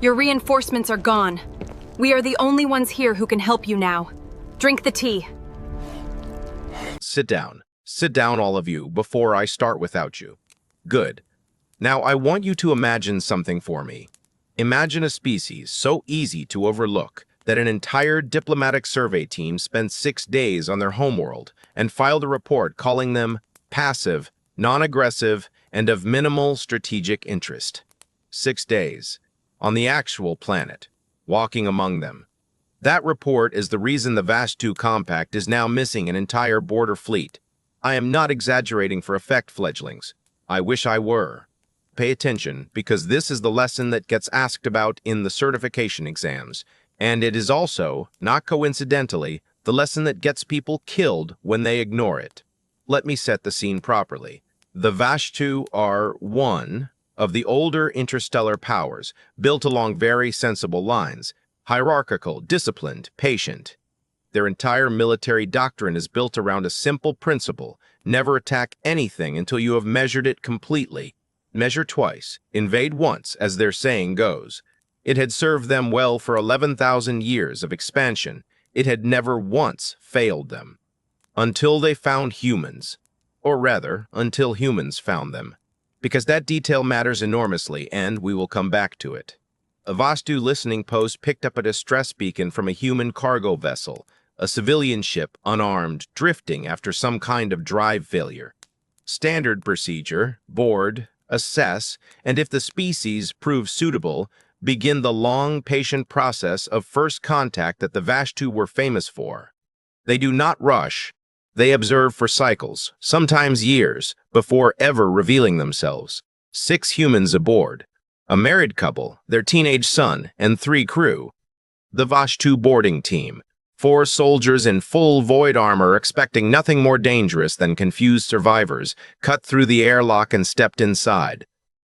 Your reinforcements are gone. We are the only ones here who can help you now. Drink the tea. Sit down. Sit down, all of you, before I start without you. Good. Now, I want you to imagine something for me. Imagine a species so easy to overlook that an entire diplomatic survey team spent 6 days on their homeworld and filed a report calling them passive, non-aggressive, and of minimal strategic interest. 6 days. On the actual planet, walking among them. That report is the reason the Vastu Compact is now missing an entire border fleet. I am not exaggerating for effect, fledglings. I wish I were. Pay attention, because this is the lesson that gets asked about in the certification exams, and it is also, not coincidentally, the lesson that gets people killed when they ignore it. Let me set the scene properly. The Vastu are one of the older interstellar powers, built along very sensible lines, hierarchical, disciplined, patient. Their entire military doctrine is built around a simple principle: never attack anything until you have measured it completely. Measure twice, invade once, as their saying goes. It had served them well for 11,000 years of expansion. It had never once failed them. Until they found humans. Or rather, until humans found them. Because that detail matters enormously, and we will come back to it. A Vastu listening post picked up a distress beacon from a human cargo vessel, a civilian ship, unarmed, drifting after some kind of drive failure. Standard procedure: board, assess, and if the species proves suitable, begin the long, patient process of first contact that the Vastu were famous for. They do not rush. They observe for cycles, sometimes years, before ever revealing themselves. 6 humans aboard. A married couple, their teenage son, and 3 crew. The Vastu boarding team. 4 soldiers in full void armor, expecting nothing more dangerous than confused survivors, cut through the airlock and stepped inside,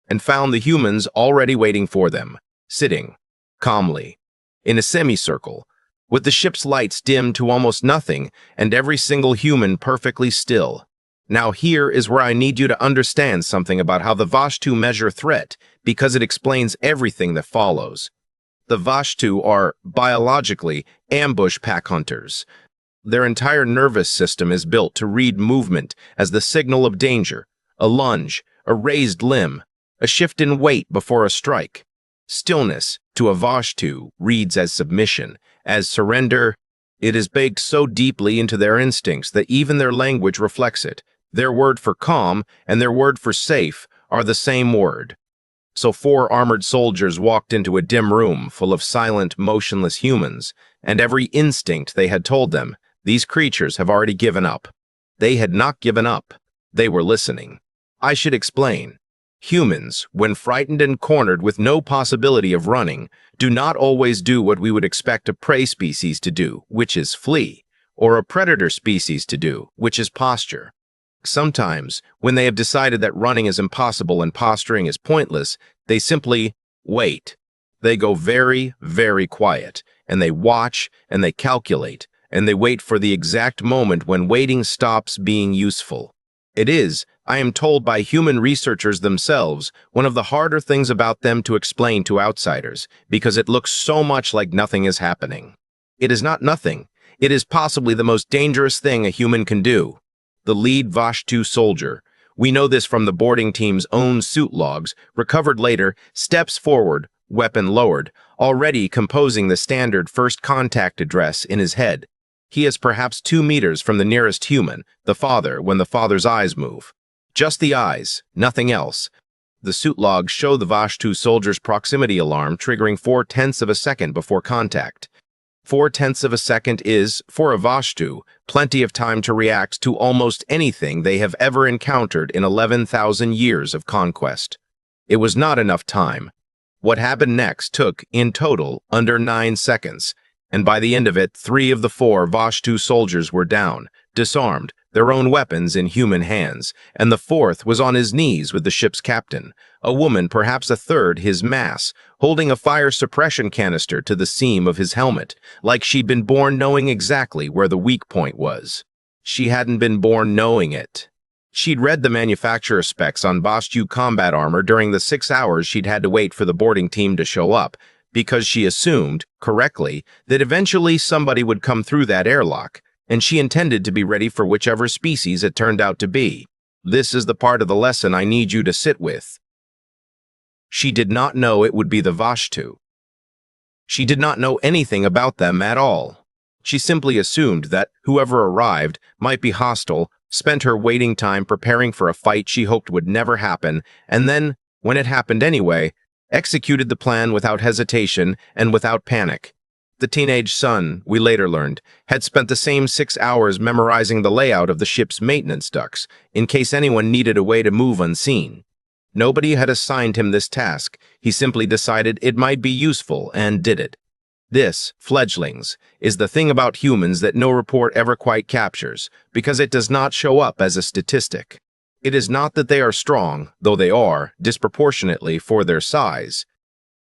and found the humans already waiting for them, sitting, calmly, in a semicircle, with the ship's lights dimmed to almost nothing and every single human perfectly still. Now here is where I need you to understand something about how the Vastu measure threat, because it explains everything that follows. The Vastu are, biologically, ambush pack hunters. Their entire nervous system is built to read movement as the signal of danger, a lunge, a raised limb, a shift in weight before a strike. Stillness, to a Vastu, reads as submission, as surrender. It is baked so deeply into their instincts that even their language reflects it. Their word for calm and their word for safe are the same word. So 4 armored soldiers walked into a dim room full of silent, motionless humans, and every instinct they had told them, these creatures have already given up. They had not given up. They were listening. I should explain. Humans, when frightened and cornered with no possibility of running, do not always do what we would expect a prey species to do, which is flee, or a predator species to do, which is posture. Sometimes, when they have decided that running is impossible and posturing is pointless, they simply wait. They go very, very quiet, and they watch, and they calculate, and they wait for the exact moment when waiting stops being useful. It is, I am told by human researchers themselves, one of the harder things about them to explain to outsiders, because it looks so much like nothing is happening. It is not nothing. It is possibly the most dangerous thing a human can do. The lead Vastu soldier, we know this from the boarding team's own suit logs, recovered later, steps forward, weapon lowered, already composing the standard first contact address in his head. He is perhaps 2 meters from the nearest human, the father, when the father's eyes move. Just the eyes, nothing else. The suit logs show the Vastu soldier's proximity alarm triggering 0.4 of a second before contact. 0.4 of a second is, for a Vastu, plenty of time to react to almost anything they have ever encountered in 11,000 years of conquest. It was not enough time. What happened next took, in total, under 9 seconds, and by the end of it, 3 of the 4 Vastu soldiers were down, disarmed, their own weapons in human hands, and the 4th was on his knees with the ship's captain, a woman, perhaps a third his mass, holding a fire suppression canister to the seam of his helmet, like she'd been born knowing exactly where the weak point was. She hadn't been born knowing it. She'd read the manufacturer specs on Vastu combat armor during the 6 hours she'd had to wait for the boarding team to show up, because she assumed, correctly, that eventually somebody would come through that airlock, and she intended to be ready for whichever species it turned out to be. This is the part of the lesson I need you to sit with. She did not know it would be the Vashtu. She did not know anything about them at all. She simply assumed that whoever arrived might be hostile, spent her waiting time preparing for a fight she hoped would never happen, and then, when it happened anyway, executed the plan without hesitation and without panic. The teenage son, we later learned, had spent the same 6 hours memorizing the layout of the ship's maintenance ducts, in case anyone needed a way to move unseen. Nobody had assigned him this task. He simply decided it might be useful and did it. This, fledglings, is the thing about humans that no report ever quite captures, because it does not show up as a statistic. It is not that they are strong, though they are, disproportionately for their size.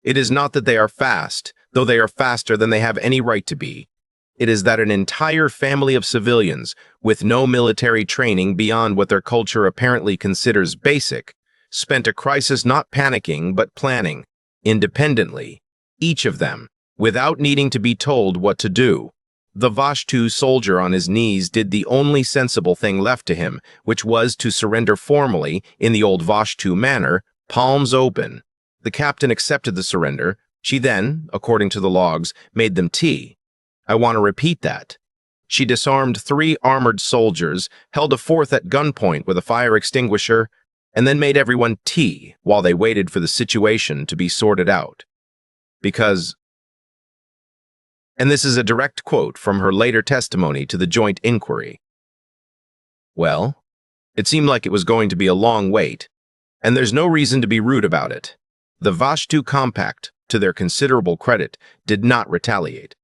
It is not that they are fast, though they are faster than they have any right to be. It is that an entire family of civilians, with no military training beyond what their culture apparently considers basic, spent a crisis not panicking but planning, independently, each of them, without needing to be told what to do. The Vashtu soldier on his knees did the only sensible thing left to him, which was to surrender formally, in the old Vashtu manner, palms open. The captain accepted the surrender. She then, according to the logs, made them tea. I want to repeat that. She disarmed 3 armored soldiers, held a 4th at gunpoint with a fire extinguisher, and then made everyone tea while they waited for the situation to be sorted out. Because, and this is a direct quote from her later testimony to the joint inquiry, well, it seemed like it was going to be a long wait, and there's no reason to be rude about it. The Vashtu Compact, to their considerable credit, did not retaliate.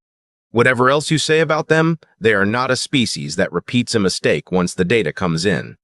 Whatever else you say about them, they are not a species that repeats a mistake once the data comes in.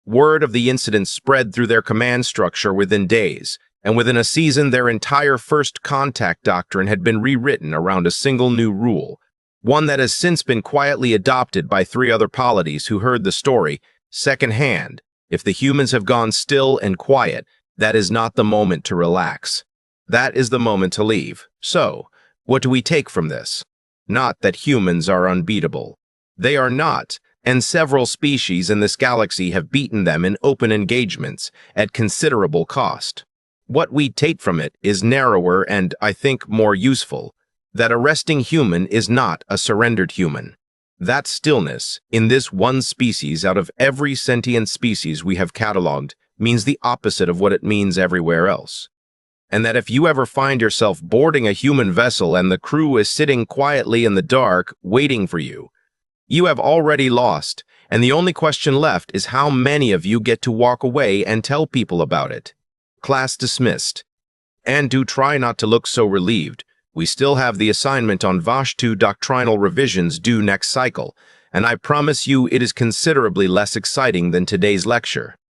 Word of the incident spread through their command structure within days, and within a season their entire first contact doctrine had been rewritten around a single new rule, one that has since been quietly adopted by 3 other polities who heard the story secondhand. If the humans have gone still and quiet, that is not the moment to relax. That is the moment to leave. So, what do we take from this? Not that humans are unbeatable. They are not, and several species in this galaxy have beaten them in open engagements at considerable cost. What we take from it is narrower and, I think, more useful, that a resting human is not a surrendered human. That stillness, in this one species out of every sentient species we have cataloged, means the opposite of what it means everywhere else. And that if you ever find yourself boarding a human vessel and the crew is sitting quietly in the dark, waiting for you, you have already lost, and the only question left is how many of you get to walk away and tell people about it. Class dismissed. And do try not to look so relieved. We still have the assignment on Vashtu doctrinal revisions due next cycle, and I promise you it is considerably less exciting than today's lecture.